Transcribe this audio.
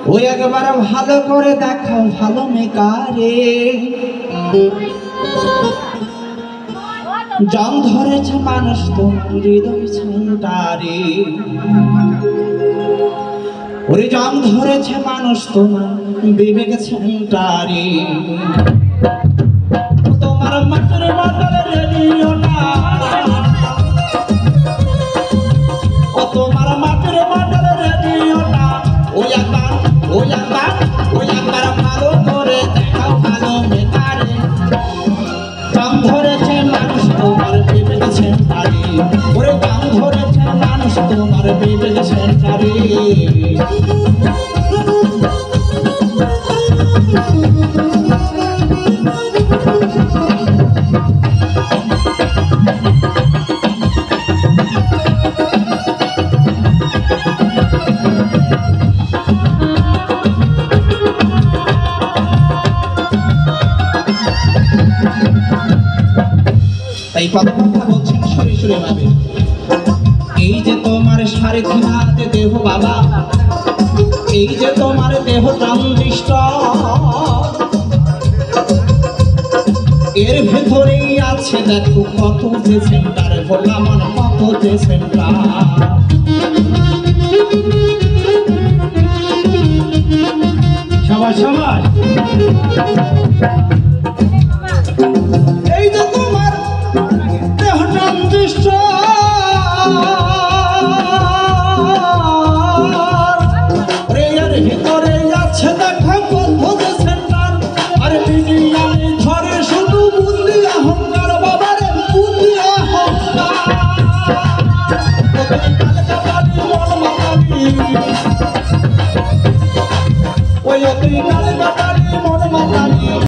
ওই একবার ভালো করে দেখাও ভালো মেকারে জং ধরেছে মানুষ তোমার হৃদয় সেন্টারে ওরে জং ধরেছে মানুষ তোমার বিবেক সেন্টারে তোমার মাটির বদলে রেডিওটা ও তোমার মাটির বদলে রেডিওটা ওই একবার ভালো করে দেখাও ভালো মেকারে জং ধরেছে মানুষ তোমার বিবেক সেন্টারে ওরে জং ধরেছে মানুষ তোমার বিবেক সেন্টারে তাই কথা বলছেন সুরে সুরে ভাবে এই যে তোমার সারথি হাতে দেহ বাবা এই যে তোমার দেহ ট্রানজিস্টর এর ভেতরেই আছে দেখো কত যে সেন্টার বললাম কত যে সেন্টার সবাই সবাই এই যে তোমার দেহ ট্রানজিস্টর এর ভিতরে আছে দেখো কত যে সেন্টার আর বিজ্ঞানী ধরে শুধু বুদ্ধি অহংকার বাবারে বুদ্ধি অহংকার ওই অতি কাল কাটারি মন মাতারি